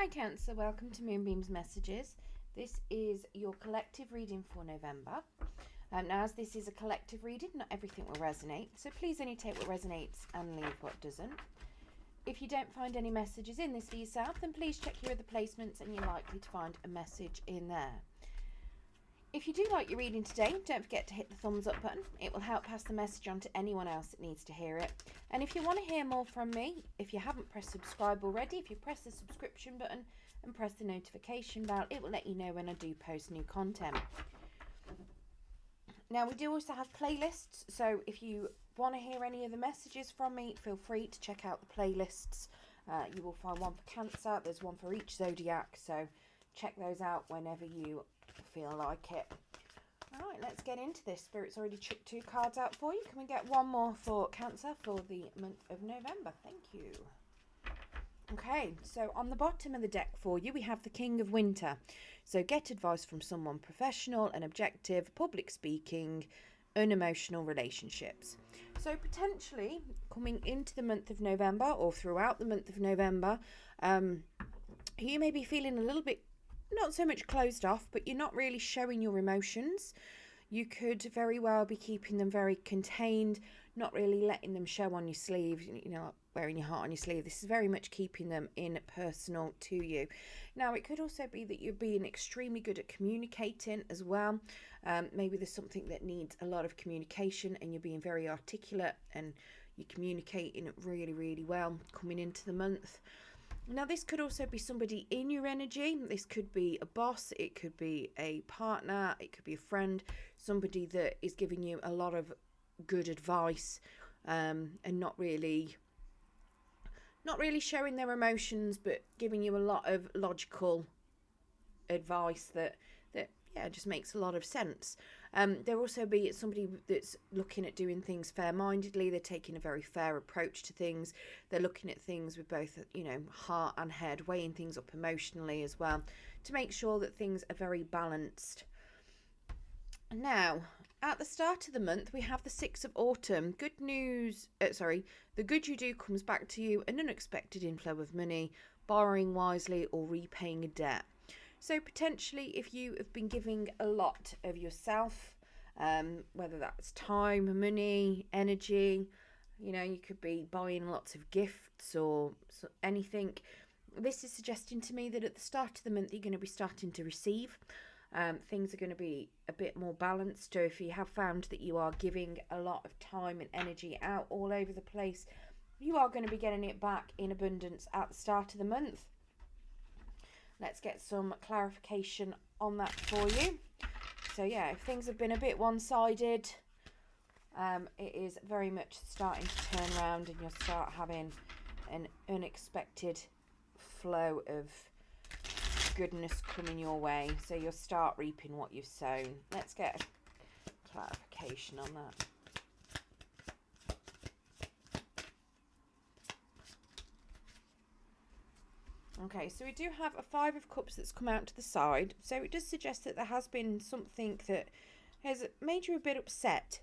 Hi Cancer, welcome to Moonbeam's Messages. This is your collective reading for November. Now as this is a collective reading, not everything will resonate, so please only take what resonates and leave what doesn't. If you don't find any messages in this for yourself, then please check your other placements and you're likely to find a message in there. If you do like your reading today, don't forget to hit the thumbs up button. It will help pass the message on to anyone else that needs to hear it. And if you want to hear more from me, if you haven't pressed subscribe already, if you press the subscription button and press the notification bell, it will let you know when I do post new content. Now, we do also have playlists, so if you want to hear any of the messages from me, feel free to check out the playlists. You will find one for Cancer, there's one for each Zodiac, so check those out whenever you feel like it. Alright, let's get into this. Spirit's already chucked 2 cards out for you. Can we get one more for Cancer for the month of November? Thank you. Okay, so on the bottom of the deck for you, we have the King of Winter. So get advice from someone professional and objective, public speaking, unemotional relationships. So potentially coming into the month of November or throughout the month of November, you may be feeling a little bit not so much closed off, but you're not really showing your emotions. You could very well be keeping them very contained, not really letting them show on your sleeve, you know, like wearing your heart on your sleeve. This is very much keeping them in personal to you. Now, it could also be that you're being extremely good at communicating as well. Maybe there's something that needs a lot of communication and you're being very articulate and you're communicating really, really well coming into the month. Now, this could also be somebody in your energy. This could be a boss, it could be a partner, it could be a friend, somebody that is giving you a lot of good advice and not really showing their emotions, but giving you a lot of logical advice that just makes a lot of sense. There also be somebody that's looking at doing things fair-mindedly. They're taking a very fair approach to things. They're looking at things with both, heart and head, weighing things up emotionally as well to make sure that things are very balanced. Now, at the start of the month, we have the 6th of Autumn. Good news, the good you do comes back to you, an unexpected inflow of money, borrowing wisely or repaying a debt. So potentially if you have been giving a lot of yourself, whether that's time, money, energy, you could be buying lots of gifts or anything. This is suggesting to me that at the start of the month, you're going to be starting to receive. Things are going to be a bit more balanced. So if you have found that you are giving a lot of time and energy out all over the place, you are going to be getting it back in abundance at the start of the month. Let's get some clarification on that for you. So yeah, if things have been a bit one-sided, it is very much starting to turn around and you'll start having an unexpected flow of goodness coming your way. So you'll start reaping what you've sown. Let's get a clarification on that. Okay, so we do have a 5 of Cups that's come out to the side. So it does suggest that there has been something that has made you a bit upset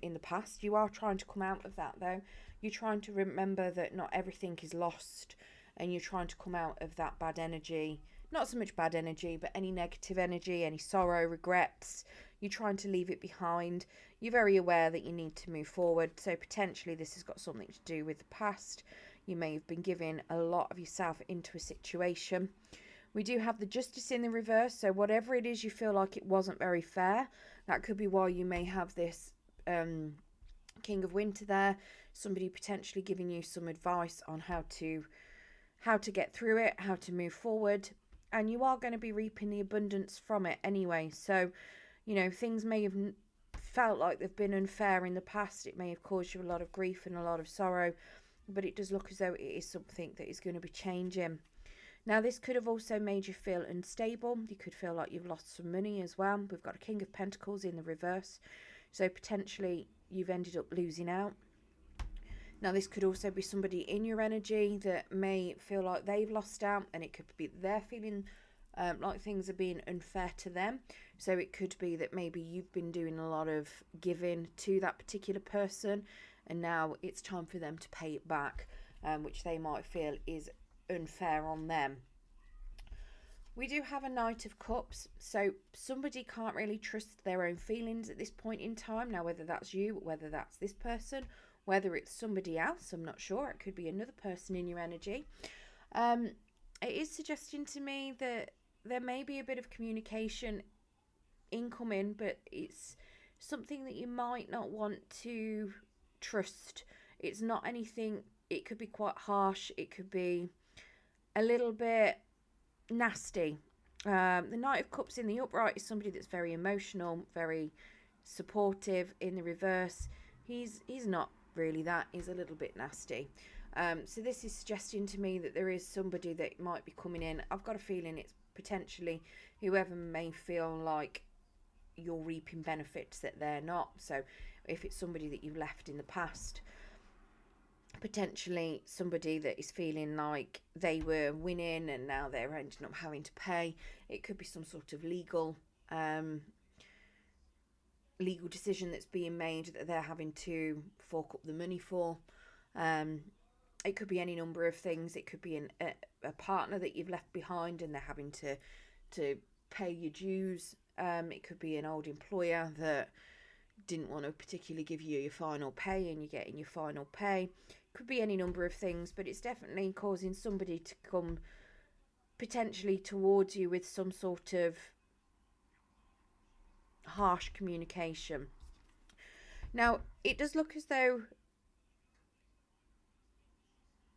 in the past. You are trying to come out of that, though. You're trying to remember that not everything is lost, and you're trying to come out of that bad energy. Not so much bad energy, but any negative energy, any sorrow, regrets. You're trying to leave it behind. You're very aware that you need to move forward. So potentially this has got something to do with the past. You may have been giving a lot of yourself into a situation. We do have the Justice in the reverse. So whatever it is you feel like it wasn't very fair, that could be why you may have this King of Winter there. Somebody potentially giving you some advice on how to get through it, how to move forward. And you are going to be reaping the abundance from it anyway. So, things may have felt like they've been unfair in the past. It may have caused you a lot of grief and a lot of sorrow. But it does look as though it is something that is going to be changing. Now, this could have also made you feel unstable. You could feel like you've lost some money as well. We've got a King of Pentacles in the reverse. So potentially you've ended up losing out. Now, this could also be somebody in your energy that may feel like they've lost out, and it could be they're feeling like things are being unfair to them. So it could be that maybe you've been doing a lot of giving to that particular person, and now it's time for them to pay it back, which they might feel is unfair on them. We do have a Knight of Cups, so somebody can't really trust their own feelings at this point in time. Now, whether that's you, whether that's this person, whether it's somebody else, I'm not sure. It could be another person in your energy. Um, it is suggesting to me that there may be a bit of communication incoming, but it's something that you might not want to trust. It's not anything, it could be quite harsh, it could be a little bit nasty. The Knight of Cups in the upright is somebody that's very emotional, very supportive. In the reverse, he's not really that. He's a little bit nasty. So this is suggesting to me that there is somebody that might be coming in. I've got a feeling it's potentially whoever may feel like you're reaping benefits that they're not. So if it's somebody that you've left in the past, potentially somebody that is feeling like they were winning and now they're ending up having to pay. It could be some sort of legal decision that's being made that they're having to fork up the money for. It could be any number of things. It could be a partner that you've left behind and they're having to pay your dues. It could be an old employer that didn't want to particularly give you your final pay and you're getting your final pay. Could be any number of things, but it's definitely causing somebody to come potentially towards you with some sort of harsh communication. Now, it does look as though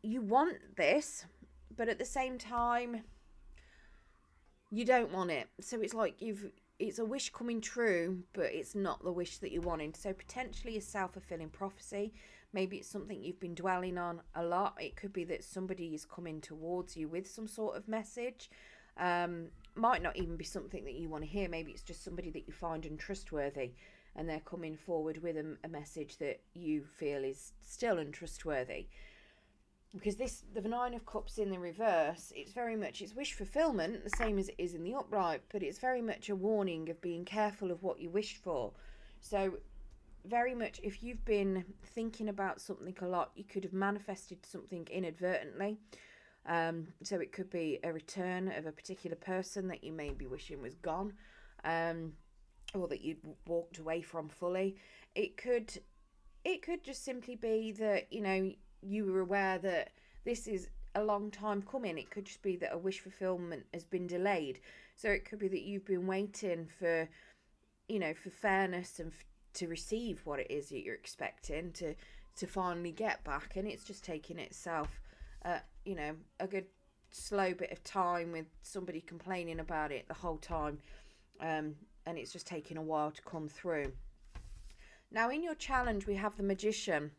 you want this, but at the same time, you don't want it. So it's like it's a wish coming true, but it's not the wish that you wanted. So potentially a self-fulfilling prophecy. Maybe it's something you've been dwelling on a lot. It could be that somebody is coming towards you with some sort of message. Might not even be something that you want to hear. Maybe it's just somebody that you find untrustworthy and they're coming forward with a message that you feel is still untrustworthy. Because the Nine of Cups in the reverse, it's very much, it's wish fulfillment, the same as it is in the upright, but it's very much a warning of being careful of what you wish for. So very much, if you've been thinking about something a lot, you could have manifested something inadvertently. So it could be a return of a particular person that you may be wishing was gone, or that you'd walked away from fully. It could just simply be that, you were aware that this is a long time coming. It could just be that a wish fulfillment has been delayed. So it could be that you've been waiting for, for fairness and to receive what it is that you're expecting to finally get back, and it's just taking itself, a good slow bit of time with somebody complaining about it the whole time, and it's just taking a while to come through. Now, in your challenge, we have the Magician.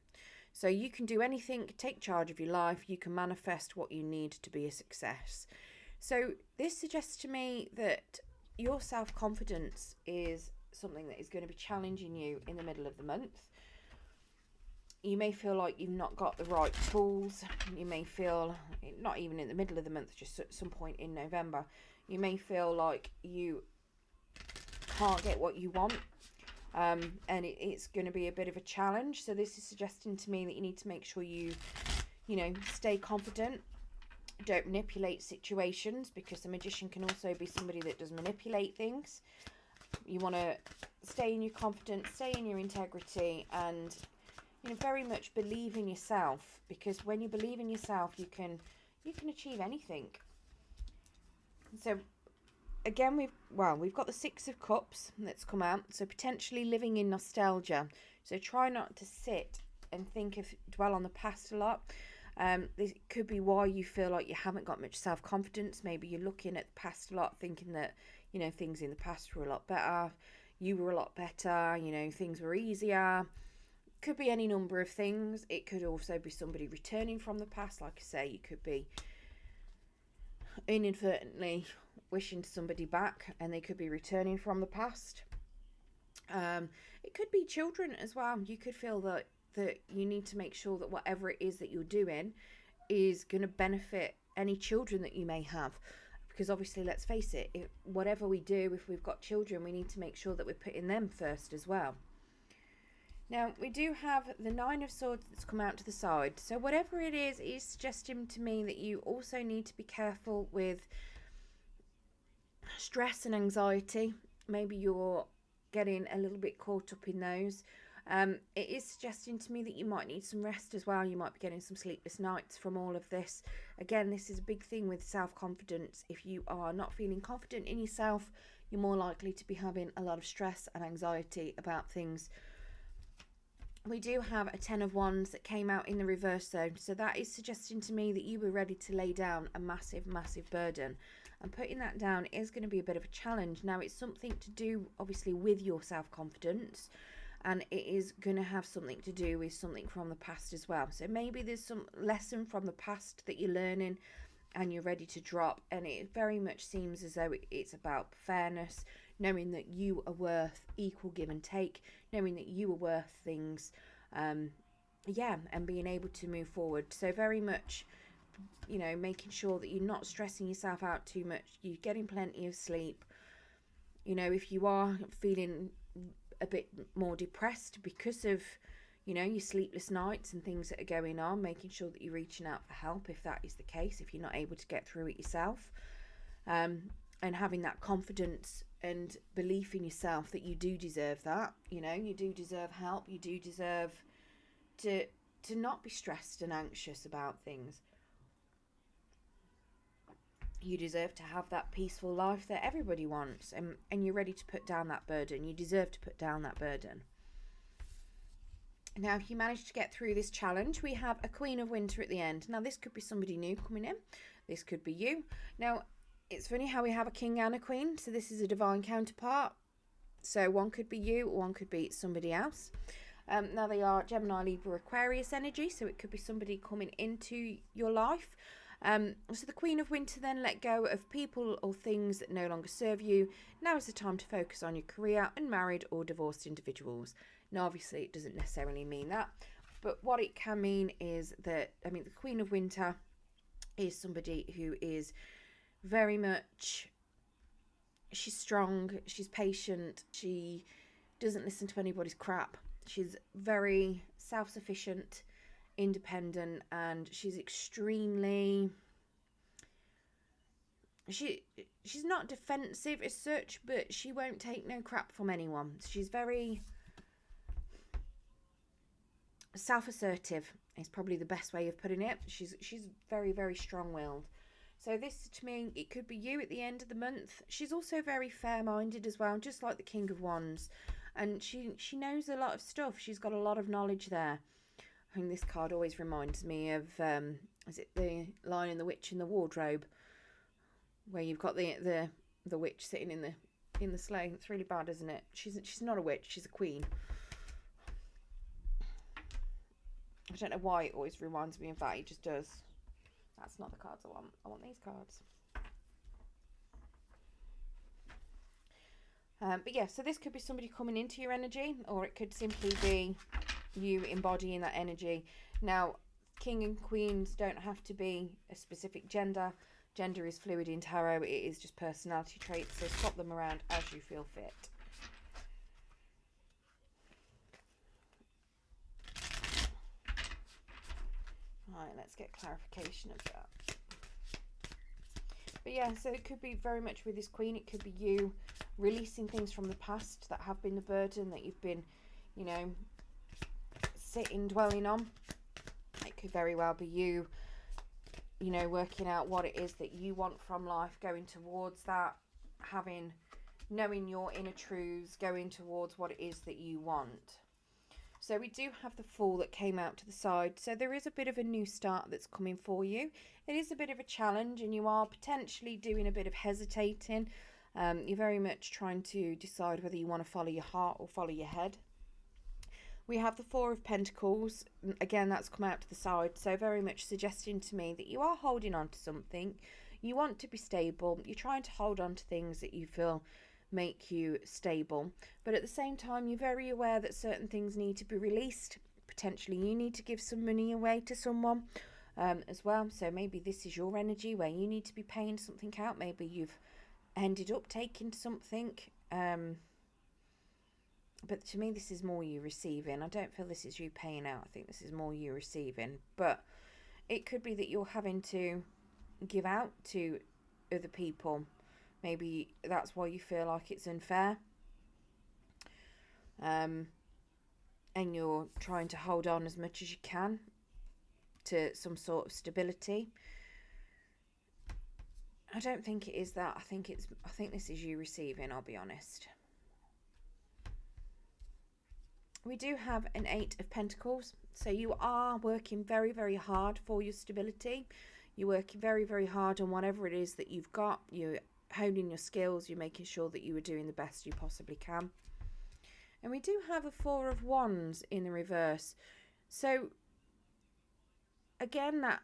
So you can do anything, take charge of your life, you can manifest what you need to be a success. So this suggests to me that your self-confidence is something that is going to be challenging you in the middle of the month. You may feel like you've not got the right tools. You may feel, not even in the middle of the month, just at some point in November, you may feel like you can't get what you want. And it's going to be a bit of a challenge. So this is suggesting to me that you need to make sure you stay confident. Don't manipulate situations, because the Magician can also be somebody that does manipulate things. You want to stay in your confidence, stay in your integrity, and very much believe in yourself, because when you believe in yourself, you can achieve anything. So again, we've got the Six of Cups that's come out, so potentially living in nostalgia. So try not to sit and dwell on the past a lot. This could be why you feel like you haven't got much self-confidence. Maybe you're looking at the past a lot, thinking that things in the past were a lot better, you were a lot better, things were easier. Could be any number of things. It could also be somebody returning from the past. Like I say, you could be inadvertently wishing somebody back, and they could be returning from the past. It could be children as well. You could feel that you need to make sure that whatever it is that you're doing is going to benefit any children that you may have, because obviously, let's face it, whatever we do, if we've got children, we need to make sure that we're putting them first as well. Now, we do have the Nine of Swords that's come out to the side. So whatever it is suggesting to me that you also need to be careful with stress and anxiety. Maybe you're getting a little bit caught up in those. It is suggesting to me that you might need some rest as well. You might be getting some sleepless nights from all of this. Again, this is a big thing with self-confidence. If you are not feeling confident in yourself, you're more likely to be having a lot of stress and anxiety about things. We do have a 10 of Wands that came out in the reverse though. So that is suggesting to me that you were ready to lay down a massive, massive burden. And putting that down is going to be a bit of a challenge. Now, it's something to do, obviously, with your self-confidence. And it is going to have something to do with something from the past as well. So maybe there's some lesson from the past that you're learning and you're ready to drop. And it very much seems as though it's about fairness, knowing that you are worth equal give and take, knowing that you are worth things, and being able to move forward. So very much, you know, making sure that you're not stressing yourself out too much, you're getting plenty of sleep. You know, if you are feeling a bit more depressed because of, you know, your sleepless nights and things that are going on, making sure that you're reaching out for help if that is the case, if you're not able to get through it yourself, and having that confidence and belief in yourself that you do deserve that. You know, you do deserve help, you do deserve to not be stressed and anxious about things. You deserve to have that peaceful life that everybody wants, and you're ready to put down that burden. You deserve to put down that burden. Now, if you manage to get through this challenge, we have a Queen of Winter at the end. Now, this could be somebody new coming in. This could be you. Now, it's funny how we have a king and a queen. So this is a divine counterpart. So one could be you, one could be somebody else. Now, they are Gemini, Libra, Aquarius energy. So it could be somebody coming into your life. So the Queen of Winter then: let go of people or things that no longer serve you. Now is the time to focus on your career, unmarried or divorced individuals. Now, obviously, it doesn't necessarily mean that, but what it can mean is that, I mean, the Queen of Winter is somebody who is very much, she's strong, she's patient, she doesn't listen to anybody's crap. She's very self-sufficient, independent, and she's extremely, she's not defensive as such, but she won't take no crap from anyone. She's very self-assertive is probably the best way of putting it. She's very, very strong-willed. So this, to me, it could be you at the end of the month. She's also very fair-minded as well, just like the King of Wands, and she knows a lot of stuff. She's got a lot of knowledge there. I mean, this card always reminds me of, is it the Lion and the Witch in the Wardrobe, where you've got the witch sitting in the sleigh. It's really bad, isn't it? She's not a witch, she's a queen. I don't know why it always reminds me of that. It just does. That's not the cards I want. I want these cards. But yeah, so this could be somebody coming into your energy, or it could simply be you embodying that energy. Now, king and queens don't have to be a specific gender. Gender is fluid in tarot. It is just personality traits, so swap them around as you feel fit. Right, let's get clarification of that. But yeah, so it could be very much with this queen. It could be you releasing things from the past that have been the burden that you've been, you know, dwelling on. It could very well be you, you know, working out what it is that you want from life, going towards that, knowing your inner truths, going towards what it is that you want. So we do have the Fool that came out to the side. So there is a bit of a new start that's coming for you. It is a bit of a challenge, and you are potentially doing a bit of hesitating. You're very much trying to decide whether you want to follow your heart or follow your head. We have the Four of Pentacles. Again, that's come out to the side. So very much suggesting to me that you are holding on to something. You want to be stable. You're trying to hold on to things that you feel make you stable, but at the same time you're very aware that certain things need to be released. Potentially you need to give some money away to someone as well. So maybe this is your energy where you need to be paying something out. Maybe you've ended up taking something, but to me this is more you receiving. I don't feel this is you paying out. I think this is more you receiving, but it could be that you're having to give out to other people Maybe that's why you feel like it's unfair. And you're trying to hold on as much as you can to some sort of stability. I don't think it is that. I think this is you receiving, I'll be honest. We do have an 8 of Pentacles. So you are working very, very hard for your stability. You're working very, very hard on whatever it is that you've got. You're honing your skills. You're making sure that you are doing the best you possibly can. And we do have a 4 of Wands in the reverse. So again, that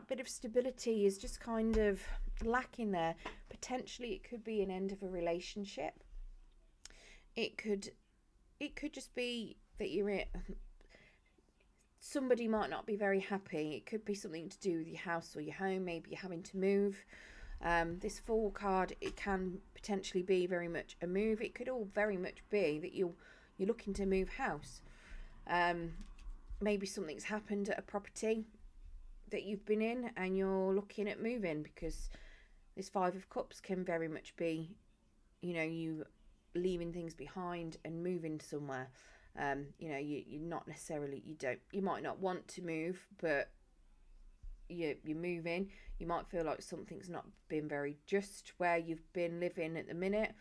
bit of stability is just kind of lacking there. Potentially it could be an end of a relationship. It could just be that somebody might not be very happy. It could be something to do with your house or your home. Maybe you're having to move. This Fool card, it can potentially be very much a move. It could all very much be that you're looking to move house. Maybe something's happened at a property that you've been in and you're looking at moving, because this 5 of Cups can very much be, you leaving things behind and moving somewhere. You're not necessarily, you might not want to move, but you're moving. You might feel like something's not been very just where you've been living at the minute.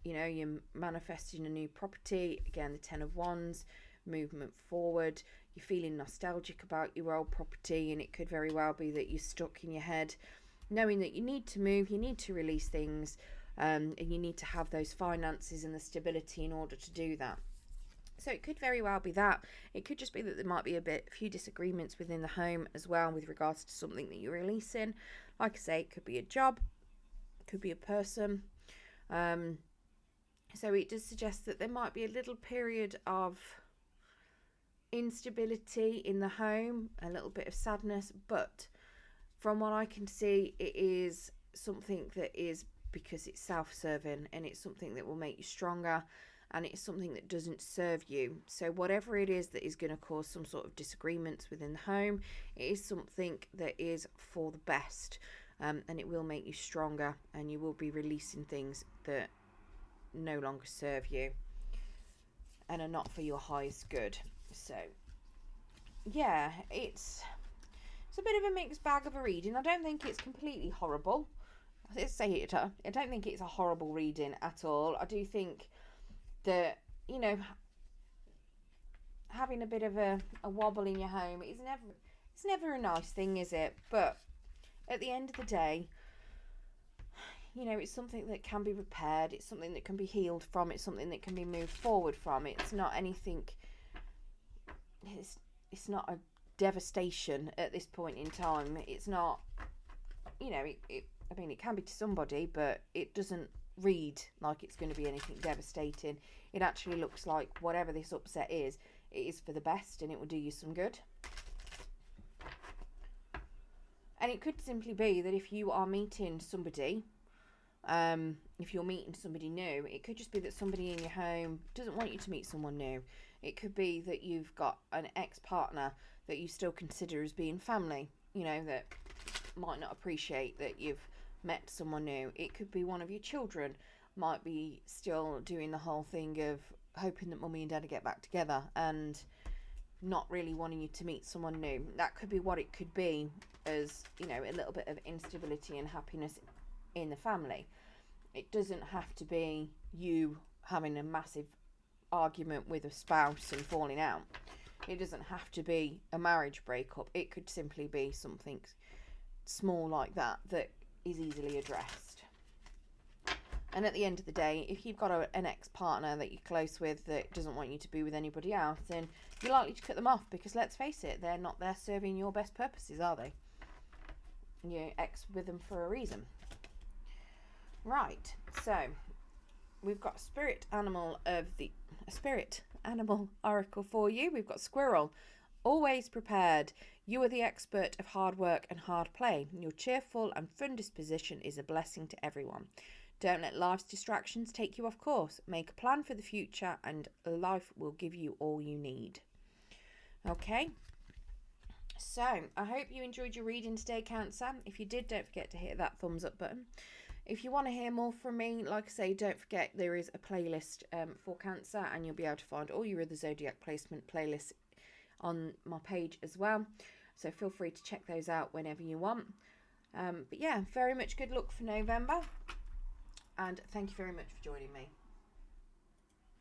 You're manifesting a new property. Again, the 10 of Wands, movement forward. You're feeling nostalgic about your old property, and it could very well be that you're stuck in your head knowing that you need to move, you need to release things, and you need to have those finances and the stability in order to do that. So it could very well be that. It could just be that there might be a few disagreements within the home as well with regards to something that you're releasing. Like I say, it could be a job, it could be a person. So it does suggest that there might be a little period of instability in the home, a little bit of sadness, but from what I can see, it is something that is because it's self-serving, and it's something that will make you stronger, and it's something that doesn't serve you. So whatever it is that is going to cause some sort of disagreements within the home, it is something that is for the best, and it will make you stronger, and you will be releasing things that no longer serve you and are not for your highest good. So yeah, it's a bit of a mixed bag of a reading. I don't think it's completely horrible. Let's say it. I don't think it's a horrible reading at all. I do think that, having a bit of a wobble in your home is never a nice thing, is it? But at the end of the day, it's something that can be repaired. It's something that can be healed from. It's something that can be moved forward from. It's not anything. It's not a devastation at this point in time. It's not, it can be to somebody, but it doesn't read like it's going to be anything devastating. It actually looks like whatever this upset is, it is for the best, and it will do you some good. And it could simply be that if you are meeting somebody, if you're meeting somebody new, it could just be that somebody in your home doesn't want you to meet someone new. It could be that you've got an ex-partner that you still consider as being family, that might not appreciate that you've met someone new. It could be one of your children might be still doing the whole thing of hoping that mummy and daddy get back together and not really wanting you to meet someone new. That could be what it could be, as a little bit of instability and happiness in the family. It doesn't have to be you having a massive argument with a spouse and falling out. It doesn't have to be a marriage breakup. It could simply be something small like that is easily addressed. And at the end of the day, if you've got an ex-partner that you're close with that doesn't want you to be with anybody else, then you're likely to cut them off, because let's face it, they're not there serving your best purposes, are they? You're ex with them for a reason. Right, so we've got spirit animal oracle for you. We've got squirrel. Always prepared. You are the expert of hard work and hard play. Your cheerful and fun disposition is a blessing to everyone. Don't let life's distractions take you off course. Make a plan for the future, and life will give you all you need. Okay, so I hope you enjoyed your reading today, Cancer. If you did, don't forget to hit that thumbs up button. If you want to hear more from me, like I say, don't forget there is a playlist for Cancer, and you'll be able to find all your other Zodiac placement playlists on my page as well. So feel free to check those out whenever you want. But yeah, very much good luck for November, and thank you very much for joining me.